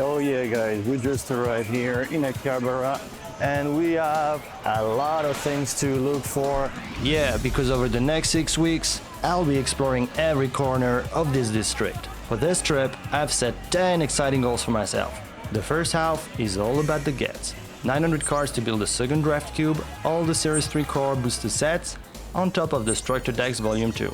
Oh yeah guys, we just arrived here in Akihabara and we have a lot of things to look for. Yeah, because over the next 6 weeks, I'll be exploring every corner of this district. For this trip, I've set 10 exciting goals for myself. The first half is all about the gets. 900 cards to build a second draft cube, all the Series 3 core booster sets, on top of the Structure Decks Volume 2.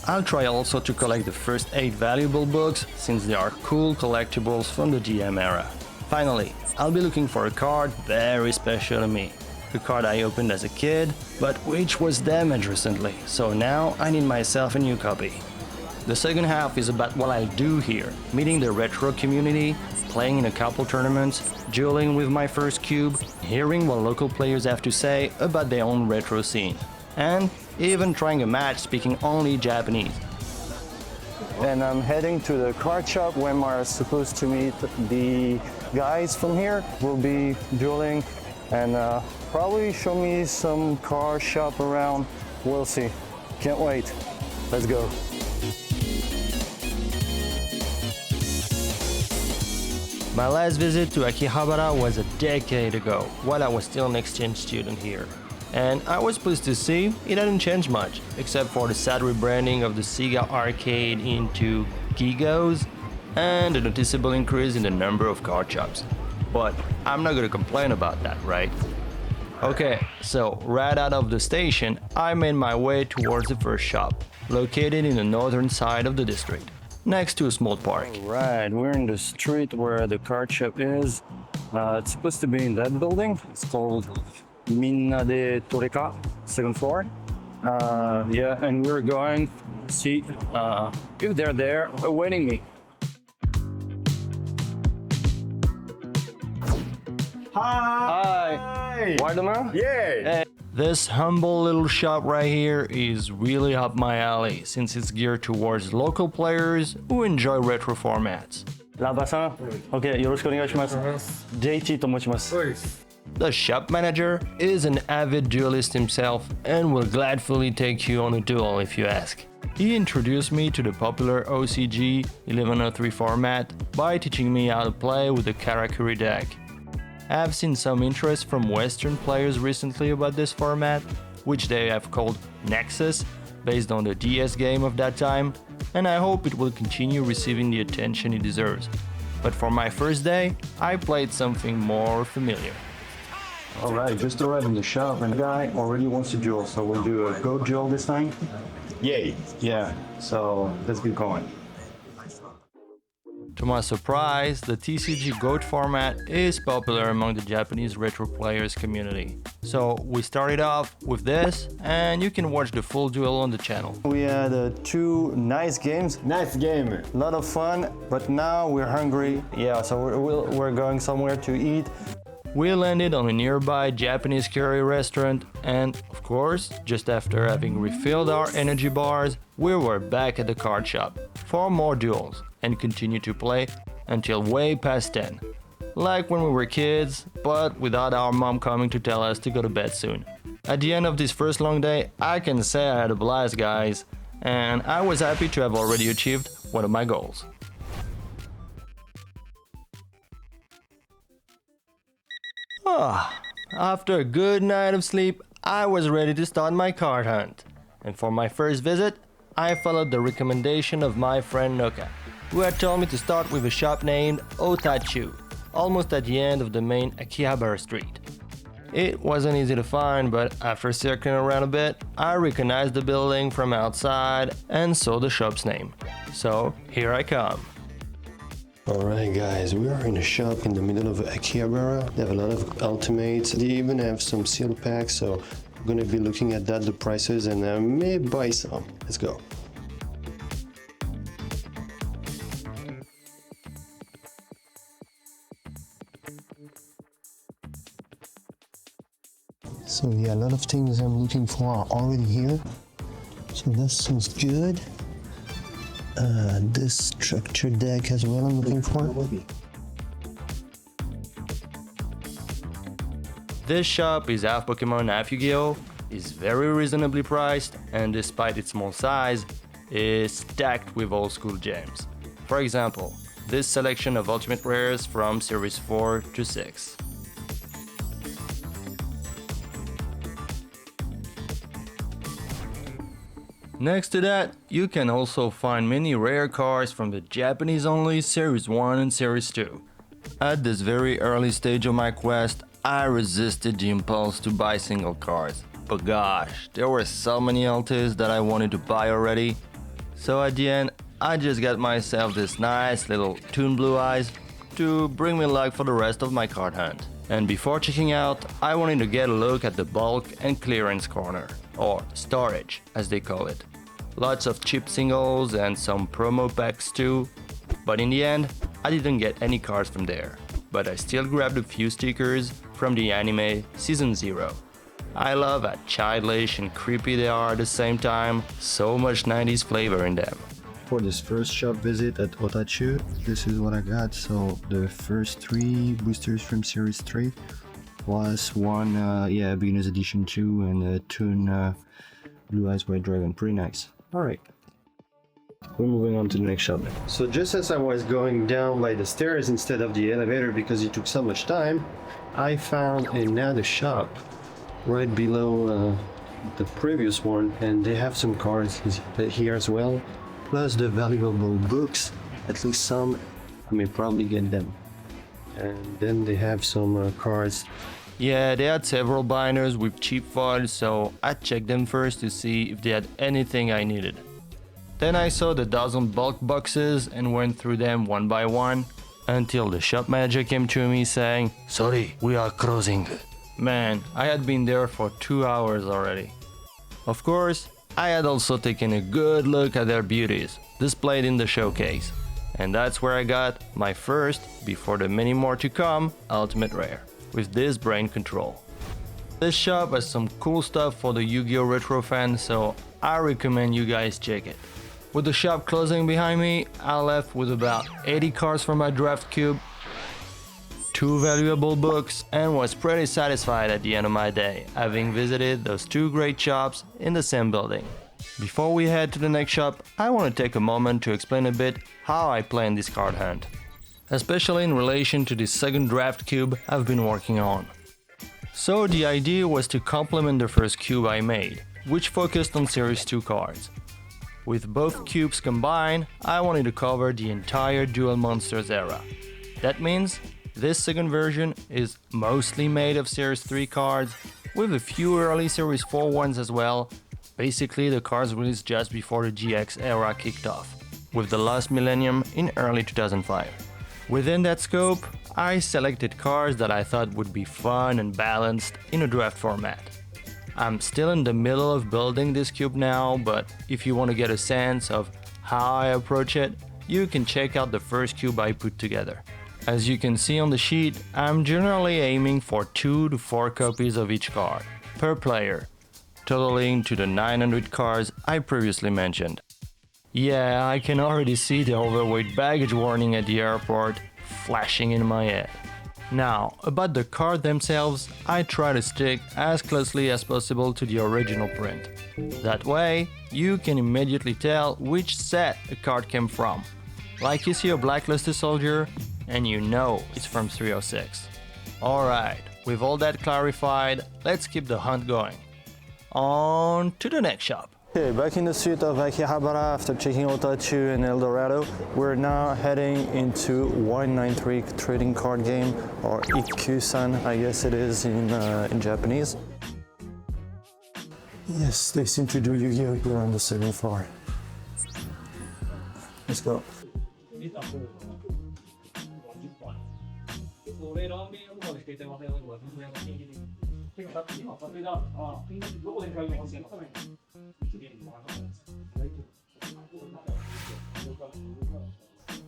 I'll try also to collect the first 8 valuable books, since they are cool collectibles from the DM era. Finally, I'll be looking for a card very special to me. A card I opened as a kid, but which was damaged recently, so now I need myself a new copy. The second half is about what I'll do here, meeting the retro community, playing in a couple tournaments, dueling with my first cube, hearing what local players have to say about their own retro scene, and even trying a match speaking only Japanese. And I'm heading to the card shop where we're supposed to meet the guys from here. We'll be dueling and probably show me some car shop around. We'll see. Can't wait. Let's go. My last visit to Akihabara was a decade ago, while I was still an exchange student here. And I was pleased to see it hadn't changed much, except for the sad rebranding of the Sega arcade into Gigos and a noticeable increase in the number of card shops. But I'm not gonna complain about that, right? Okay, so right out of the station, I made my way towards the first shop, located in the northern side of the district, next to a small park. Right, we're in the street where the card shop is. It's supposed to be in that building. It's called Minna de Toreka, second floor. Yeah, and we're going to see if they're there awaiting me. Hi! Wardema? Yeah! This humble little shop right here is really up my alley, since it's geared towards local players who enjoy retro formats. ラバさん OK、よろしくお願いします。JT と申します。The shop manager is an avid duelist himself and will gladly take you on a duel if you ask. He introduced me to the popular OCG 1103 format by teaching me how to play with the Karakuri deck. I've seen some interest from Western players recently about this format, which they have called Nexus, based on the DS game of that time, and I hope it will continue receiving the attention it deserves. But for my first day, I played something more familiar. Alright, just arrived in the shop and the guy already wants to duel, so we'll do a go duel this time. Yay! Yeah, so let's get going. To my surprise, the TCG GOAT format is popular among the Japanese retro players community. So we started off with this, and you can watch the full duel on the channel. We had 2 nice games, Nice game! a lot of fun, but now we're hungry. Yeah, so we're going somewhere to eat. We landed on a nearby Japanese curry restaurant, and of course, just after having refilled our energy bars, we were back at the card shop for more duels and continued to play until way past 10. Like when we were kids, but without our mom coming to tell us to go to bed soon. At the end of this first long day, I can say I had a blast, guys, and I was happy to have already achieved one of my goals. After a good night of sleep, I was ready to start my card hunt. And for my first visit, I followed the recommendation of my friend Noka, who had told me to start with a shop named Otachu, almost at the end of the main Akihabara street. It wasn't easy to find, but after circling around a bit, I recognized the building from outside and saw the shop's name. So here I come. Alright guys, we are in a shop in the middle of Akihabara. They have a lot of ultimates. They even have some seal packs, so I'm gonna be looking at that, the prices, and I may buy some. Let's go. So yeah, a lot of things I'm looking for are already here. So that sounds good. This structure deck as well I'm looking for. This shop is half Pokemon, half Yu-Gi-Oh! Is very reasonably priced, and despite its small size, is stacked with old school gems. For example, this selection of Ultimate Rares from Series 4 to 6. Next to that, you can also find many rare cards from the Japanese-only Series 1 and Series 2. At this very early stage of my quest, I resisted the impulse to buy single cards. But gosh, there were so many LTs that I wanted to buy already. So at the end, I just got myself this nice little Toon Blue Eyes to bring me luck for the rest of my card hunt. And before checking out, I wanted to get a look at the bulk and clearance corner, or storage as they call it. Lots of cheap singles and some promo packs too, but in the end, I didn't get any cards from there. But I still grabbed a few stickers from the anime Season 0. I love how childish and creepy they are at the same time, so much 90s flavor in them. For this first shop visit at Otachu, this is what I got. So the first 3 boosters from Series 3 plus one beginner's edition 2 and a Toon Blue Eyes White Dragon. Pretty nice. Alright, we're moving on to the next shop now. So just as I was going down by the stairs instead of the elevator because it took so much time, I found another shop right below the previous one, and they have some cards here as well, plus the valuable books. At least some, I may probably get them. And then they have some cards. Yeah, they had several binders with cheap foils, so I checked them first to see if they had anything I needed. Then I saw the dozen bulk boxes and went through them one by one, until the shop manager came to me saying, "Sorry, we are closing." Man, I had been there for 2 hours already. Of course, I had also taken a good look at their beauties, displayed in the showcase. And that's where I got my first, before the many more to come, Ultimate Rare, with this Brain Control. This shop has some cool stuff for the Yu-Gi-Oh! Retro fans, so I recommend you guys check it. With the shop closing behind me, I left with about 80 cards from my draft cube, 2 valuable books, and was pretty satisfied at the end of my day, having visited those 2 great shops in the same building. Before we head to the next shop, I want to take a moment to explain a bit how I plan this card hunt, especially in relation to the second draft cube I've been working on. So the idea was to complement the first cube I made, which focused on Series 2 cards. With both cubes combined, I wanted to cover the entire Duel Monsters era. That means this second version is mostly made of Series 3 cards, with a few early Series 4 ones as well, basically the cards released just before the GX era kicked off, with the Lost Millennium in early 2005. Within that scope, I selected cards that I thought would be fun and balanced in a draft format. I'm still in the middle of building this cube now, but if you want to get a sense of how I approach it, you can check out the first cube I put together. As you can see on the sheet, I'm generally aiming for 2 to 4 copies of each card, per player, totaling to the 900 cards I previously mentioned. Yeah, I can already see the overweight baggage warning at the airport flashing in my head. Now, about the cards themselves, I try to stick as closely as possible to the original print. That way, you can immediately tell which set a card came from. Like you see a Blacklisted Soldier, and you know it's from 306. Alright, with all that clarified, let's keep the hunt going. On to the next shop. Okay, back in the suite of Akihabara after checking Otachu and Eldorado, we're now heading into 193 trading card game, or Ikkusan, I guess it is in Japanese. Yes, they seem to do Yu-Gi-Oh! Here on the second floor. Let's go.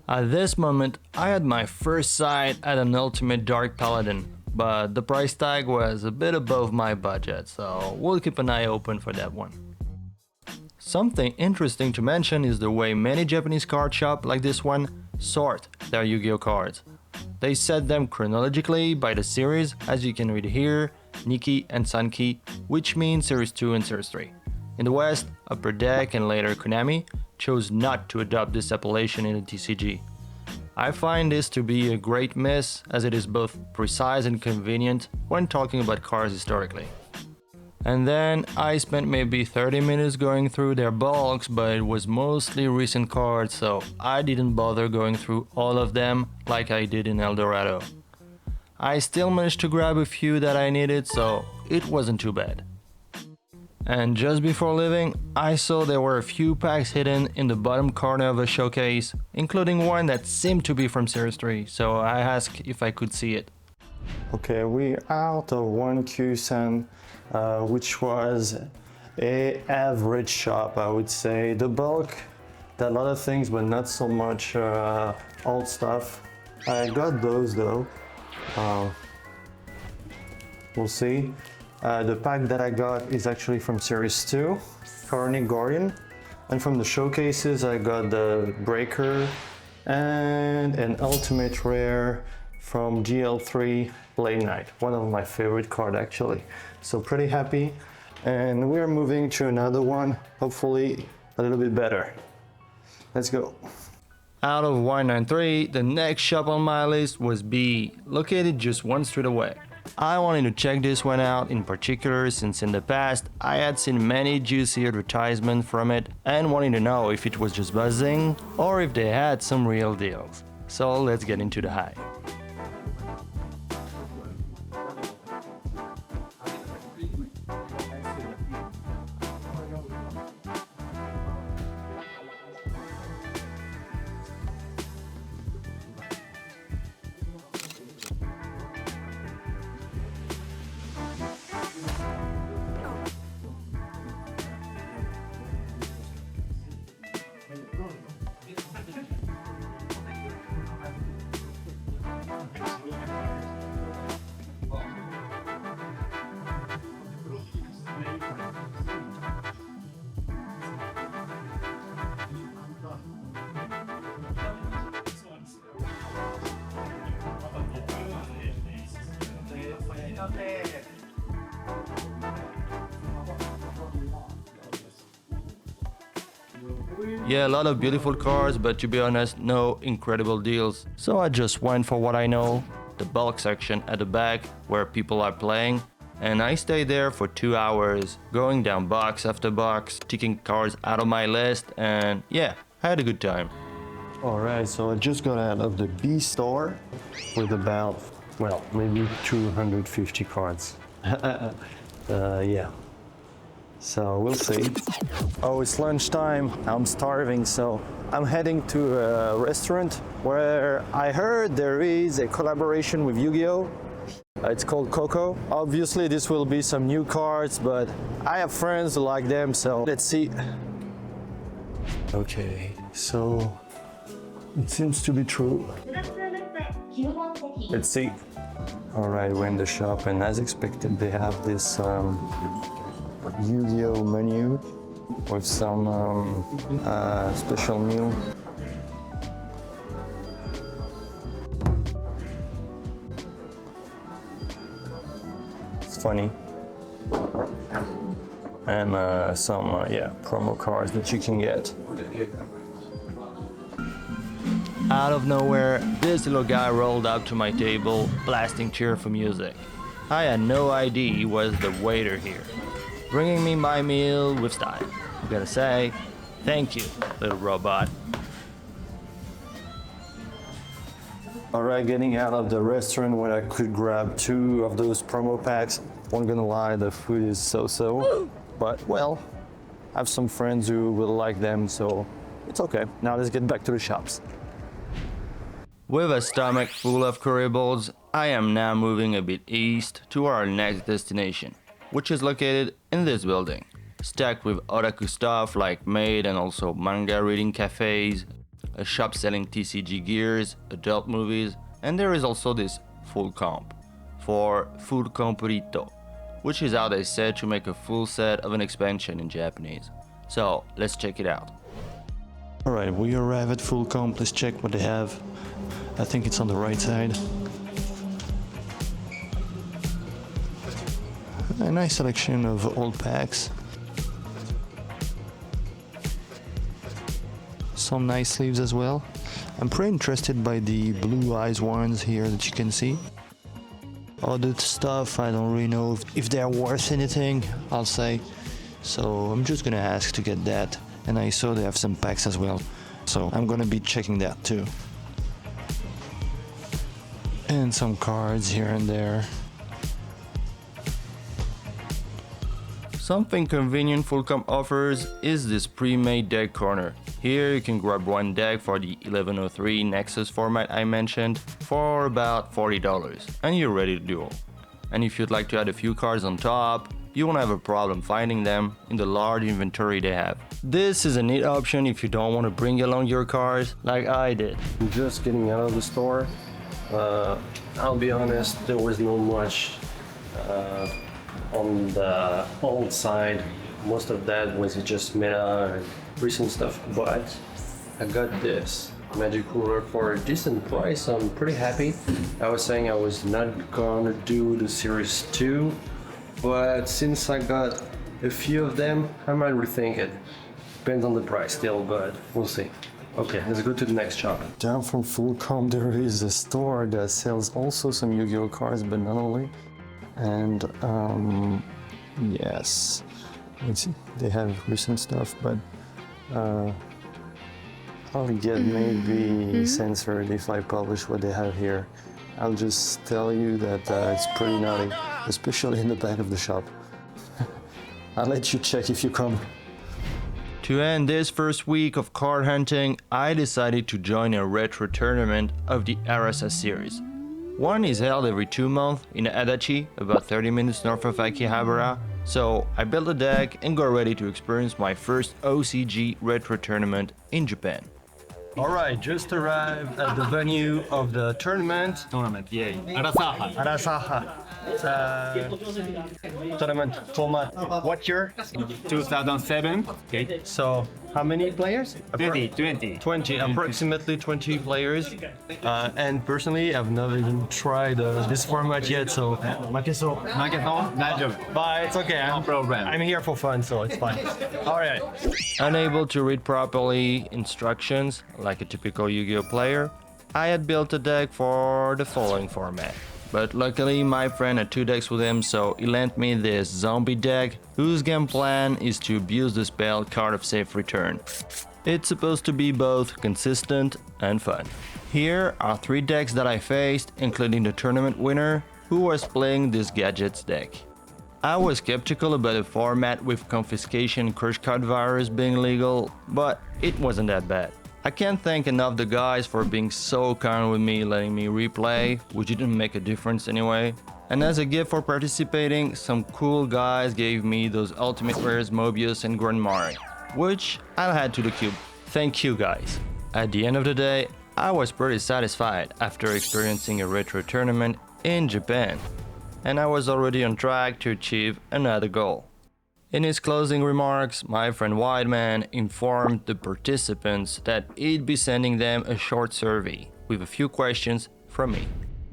At this moment, I had my first sight at an Ultimate Dark Paladin, but the price tag was a bit above my budget, so we'll keep an eye open for that one. Something interesting to mention is the way many Japanese card shops like this one sort their Yu-Gi-Oh! Cards. They set them chronologically by the series, as you can read here, Nikki and Sankey, which means Series 2 and Series 3. In the West, Upper Deck and later Konami chose not to adopt this appellation in the TCG. I find this to be a great miss as it is both precise and convenient when talking about cars historically. And then I spent maybe 30 minutes going through their bulks, but it was mostly recent cards, so I didn't bother going through all of them like I did in Eldorado. I still managed to grab a few that I needed, so it wasn't too bad. And just before leaving, I saw there were a few packs hidden in the bottom corner of a showcase, including one that seemed to be from Series 3, so I asked if I could see it. Okay, we're out of one QSAN, which was a average shop, I would say. The bulk, a lot of things, but not so much old stuff. I got those though. We'll see. The pack that I got is actually from Series 2, Carney Guardian. And from the showcases, I got the Breaker and an Ultimate Rare from GL3 Blade Knight, one of my favorite cards actually. So pretty happy. And we're moving to another one, hopefully a little bit better. Let's go. Out of 193, the next shop on my list was B, located just one street away. I wanted to check this one out in particular since in the past I had seen many juicy advertisements from it and wanted to know if it was just buzzing or if they had some real deals. So let's get into the hype. Yeah, a lot of beautiful cars, but to be honest, no incredible deals. So I just went for what I know, the bulk section at the back where people are playing, and I stayed there for 2 hours, going down box after box, ticking cars out of my list, and yeah, I had a good time. Alright, so I just got out of the B store with about, well, maybe 250 cards. Yeah. So we'll see. Oh, it's lunchtime. I'm starving, so I'm heading to a restaurant where I heard there is a collaboration with Yu-Gi-Oh! It's called Coco. Obviously, this will be some new cards, but I have friends who like them, so let's see. Okay, so it seems to be true. Let's see. All right, we're in the shop, and as expected, they have this Yu-Gi-Oh! Menu with some special meal. It's funny. And some yeah, promo cards that you can get. Out of nowhere, this little guy rolled up to my table, blasting cheerful music. I had no idea he was the waiter here, bringing me my meal with style. I'm gonna say, thank you, little robot. Alright, getting out of the restaurant where I could grab 2 of those promo packs. Not gonna lie, the food is so-so, but well, I have some friends who will like them, so it's okay. Now let's get back to the shops. With a stomach full of curry bowls, I am now moving a bit east to our next destination, which is located in this building, stacked with otaku stuff like maid and also manga reading cafes, a shop selling TCG gears, adult movies, and there is also this full comp, for Full Comperito, which is how they said to make a full set of an expansion in Japanese. So let's check it out. Alright, we arrive at Full Comp. Let's check what they have. I think it's on the right side. A nice selection of old packs. Some nice sleeves as well. I'm pretty interested by the blue eyes ones here that you can see. Other stuff, I don't really know if they're worth anything, I'll say. So I'm just gonna ask to get that. And I saw they have some packs as well. So I'm gonna be checking that too. And some cards here and there. Something convenient Fullcom offers is this pre-made deck corner. Here you can grab one deck for the 1103 Nexus format I mentioned for about $40 and you're ready to duel. And if you'd like to add a few cards on top, you won't have a problem finding them in the large inventory they have. This is a neat option if you don't want to bring along your cards like I did. Just getting out of the store. I'll be honest, there was not much on the old side. Most of that was just meta and recent stuff, but I got this Magic Cooler for a decent price. I'm pretty happy. I was saying I was not gonna do the Series 2, but since I got a few of them, I might rethink it. Depends on the price still, but we'll see. Okay, let's go to the next shop. Down from Fullcom, there is a store that sells also some Yu-Gi-Oh cards, but not only. And yes, let's see. They have recent stuff, but I'll get maybe censored if I publish what they have here. I'll just tell you that it's pretty naughty, especially in the back of the shop. I'll let you check if you come. To end this first week of card hunting, I decided to join a retro tournament of the Arasa series. One is held every 2 months in Adachi, about 30 minutes north of Akihabara, so I built a deck and got ready to experience my first OCG retro tournament in Japan. Alright, just arrived at the venue of the tournament. Yay. Arasaha. Tournament format. What year? 2007. Okay. So, how many players? 20, approximately 20 players. And personally, I've never even tried this format yet, so but it's okay. No problem. I'm here for fun, so it's fine. Alright. Unable to read properly instructions, like a typical Yu-Gi-Oh player, I had built a deck for the following format. But luckily my friend had 2 decks with him, so he lent me this zombie deck, whose game plan is to abuse the spell Card of Safe Return. It's supposed to be both consistent and fun. Here are 3 decks that I faced, including the tournament winner, who was playing this Gadgets deck. I was skeptical about a format with confiscation crush card virus being legal, but it wasn't that bad. I can't thank enough the guys for being so kind with me, letting me replay, which didn't make a difference anyway. And as a gift for participating, some cool guys gave me those Ultimate Rares Mobius and Grand Mari, which I'll add to the cube. Thank you guys. At the end of the day, I was pretty satisfied after experiencing a retro tournament in Japan, and I was already on track to achieve another goal. In his closing remarks, my friend Wideman informed the participants that he'd be sending them a short survey with a few questions from me.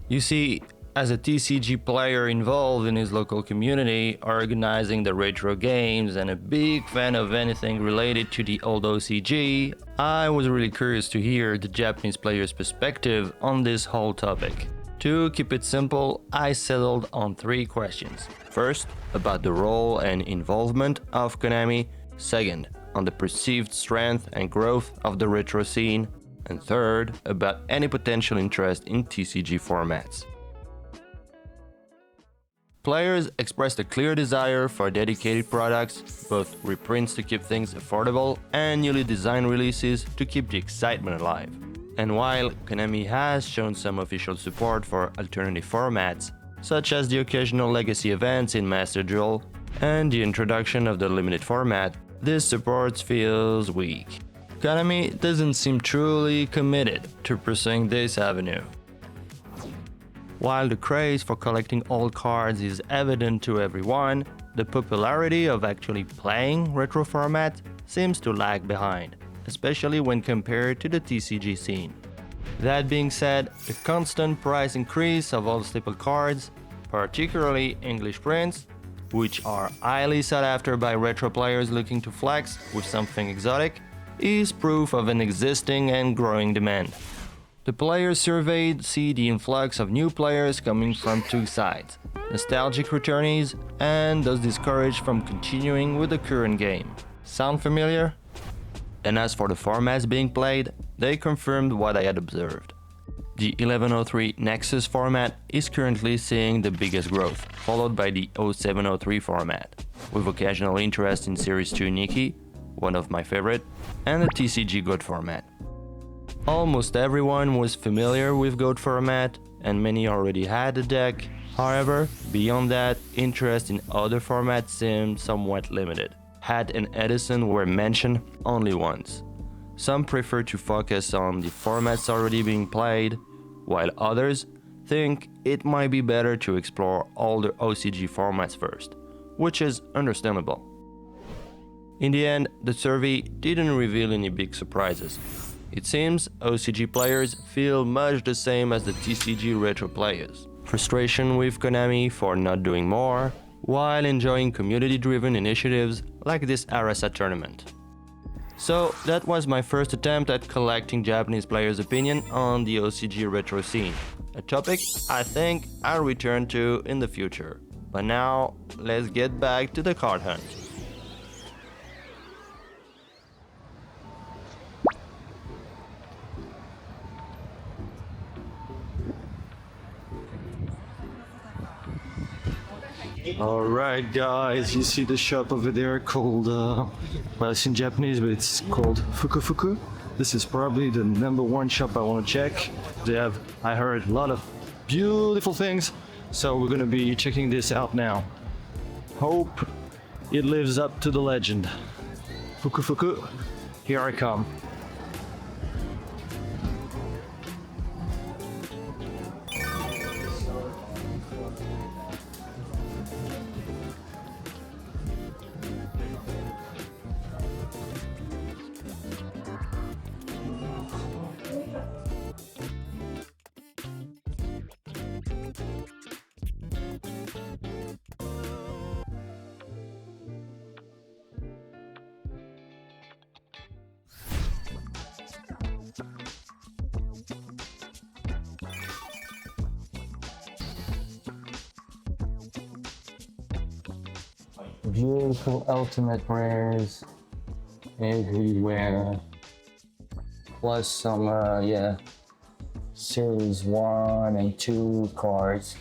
You see, as a TCG player involved in his local community, organizing the retro games and a big fan of anything related to the old OCG, I was really curious to hear the Japanese player's perspective on this whole topic. To keep it simple, I settled on 3 questions. First, about the role and involvement of Konami. Second, on the perceived strength and growth of the retro scene. And third, about any potential interest in TCG formats. Players expressed a clear desire for dedicated products, both reprints to keep things affordable and newly designed releases to keep the excitement alive. And while Konami has shown some official support for alternative formats, such as the occasional legacy events in Master Duel and the introduction of the limited format, this support feels weak. Konami doesn't seem truly committed to pursuing this avenue. While the craze for collecting old cards is evident to everyone, the popularity of actually playing retro formats seems to lag behind, especially when compared to the TCG scene. That being said, the constant price increase of all staple cards, particularly English prints, which are highly sought after by retro players looking to flex with something exotic, is proof of an existing and growing demand. The players surveyed see the influx of new players coming from two sides, nostalgic returnees and those discouraged from continuing with the current game. Sound familiar? And as for the formats being played, they confirmed what I had observed. The 1103 Nexus format is currently seeing the biggest growth, followed by the 0703 format, with occasional interest in Series 2 Nikki, one of my favorite, and the TCG GOAT format. Almost everyone was familiar with GOAT format, and many already had a deck. However, beyond that, interest in other formats seemed somewhat limited. Hat and Edison were mentioned only once. Some prefer to focus on the formats already being played, while others think it might be better to explore all the OCG formats first, which is understandable. In the end, the survey didn't reveal any big surprises. It seems OCG players feel much the same as the TCG retro players. Frustration with Konami for not doing more, while enjoying community-driven initiatives like this Arasa tournament. So that was my first attempt at collecting Japanese players' opinion on the OCG retro scene, a topic I think I'll return to in the future. But now, let's get back to the card hunt. Alright guys, you see the shop over there called, well it's in Japanese but it's called Fuku. This is probably the #1 shop I want to check. They have, I heard, a lot of beautiful things, so we're gonna be checking this out now. Hope it lives up to the legend. Fuku, here I come. Beautiful ultimate rares everywhere. Plus some, Series 1 and 2 cards.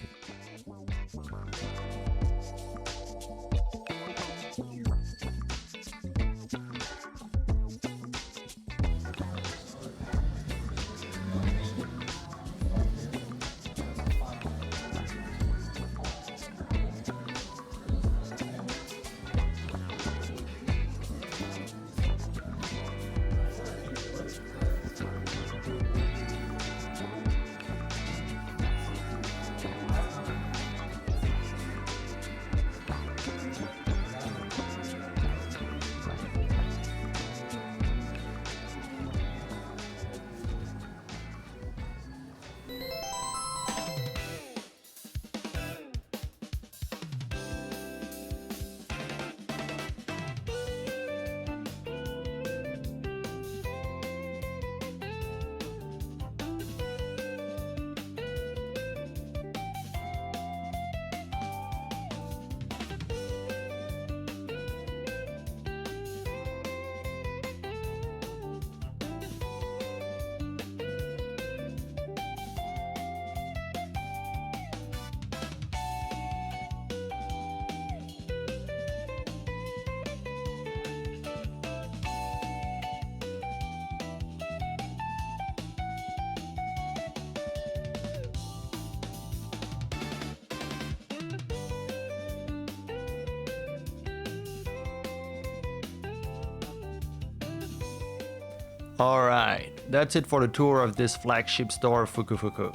Alright, that's it for the tour of this flagship store Fuku.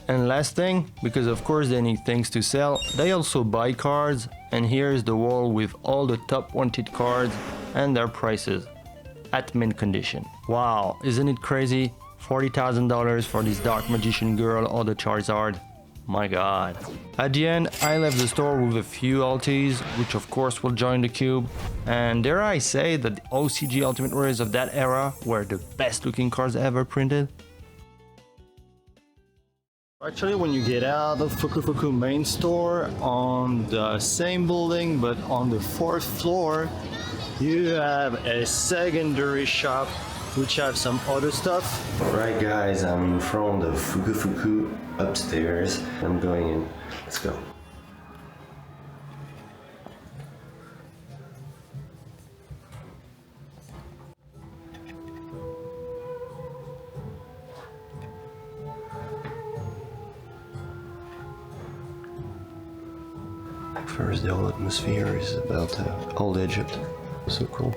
And last thing, because of course they need things to sell, they also buy cards, and here's the wall with all the top wanted cards and their prices at mint condition. Wow, isn't it crazy? $40,000 for this Dark Magician Girl or the Charizard. My god. At the end, I left the store with a few alties, which of course will join the cube. And dare I say that the OCG Ultimate Rares of that era were the best looking cards ever printed? Actually, when you get out of Fukufuku main store on the same building but on the 4th floor, you have a secondary shop which have some other stuff. Alright guys, I'm in front of Fukufuku upstairs. I'm going in. Let's go. First, the whole atmosphere is about old Egypt. So cool.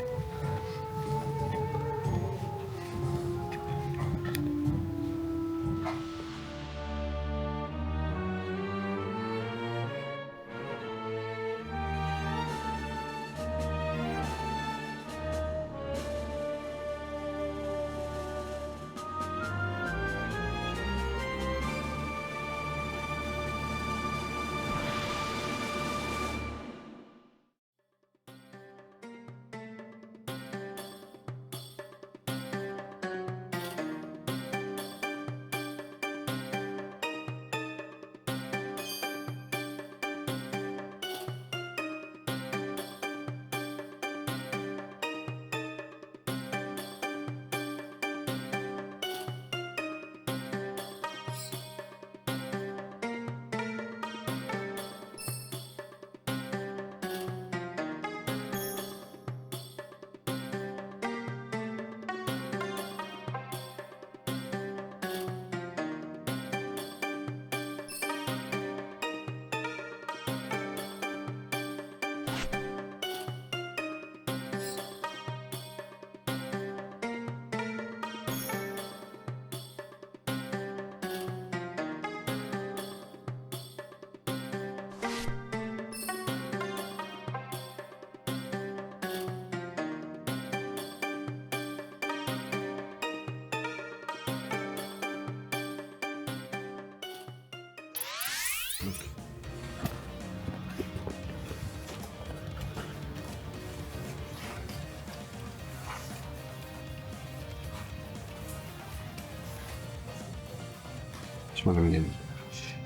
That's what I'm getting.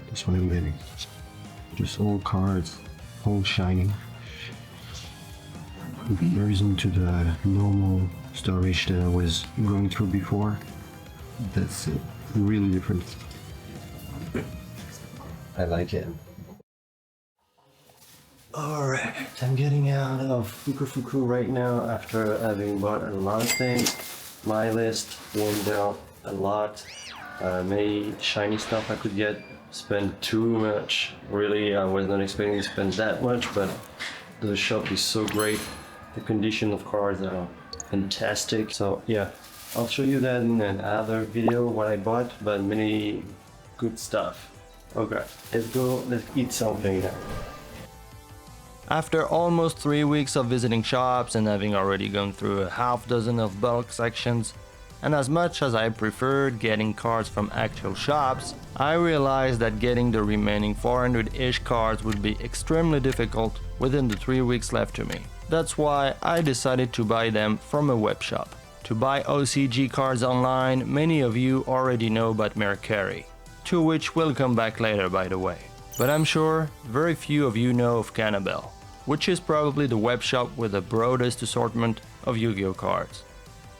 That's what I'm getting. Just old cards, all shiny. In comparison to the normal storage that I was going through before, that's really different. I like it. Alright, I'm getting out of Fukufuku right now after having bought a lot of things. My list went down a lot. Many shiny stuff I could get. Spend too much. Really, I was not expecting to spend that much, but the shop is so great. The condition of cards are fantastic. So yeah, I'll show you that in another video what I bought, but many good stuff. Okay, let's go, let's eat something now. After almost 3 weeks of visiting shops and having already gone through a half dozen of bulk sections, and as much as I preferred getting cards from actual shops, I realized that getting the remaining 400-ish cards would be extremely difficult within the 3 weeks left to me. That's why I decided to buy them from a web shop. To buy OCG cards online, many of you already know about Mercari, to which we'll come back later by the way. But I'm sure very few of you know of Cannibal, which is probably the web shop with the broadest assortment of Yu-Gi-Oh cards.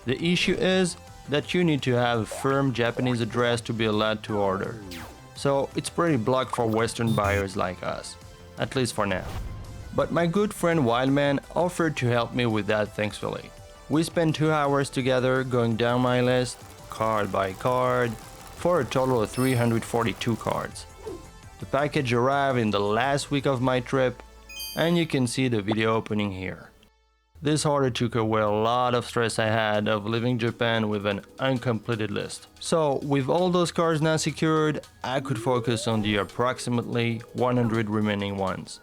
The issue is that you need to have a firm Japanese address to be allowed to order. So it's pretty blocked for Western buyers like us, at least for now. But my good friend Wildman offered to help me with that thankfully. We spent 2 hours together going down my list, card by card, for a total of 342 cards. The package arrived in the last week of my trip, and you can see the video opening here. This order took away a lot of stress I had of leaving Japan with an uncompleted list. So with all those cards now secured, I could focus on the approximately 100 remaining ones.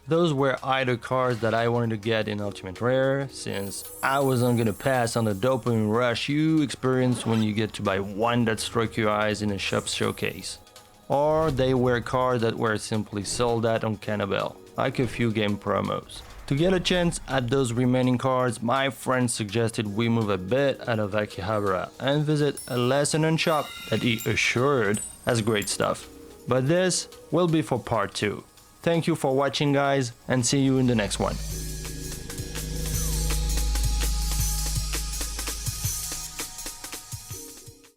Those were either cards that I wanted to get in Ultimate Rare, since I wasn't gonna pass on the dopamine rush you experience when you get to buy one that struck your eyes in a shop's showcase. Or they were cards that were simply sold out on Cannibal, like a few game promos. To get a chance at those remaining cards, my friend suggested we move a bit out of Akihabara and visit a lesser-known shop that he assured has great stuff. But this will be for part 2. Thank you for watching, guys, and see you in the next one.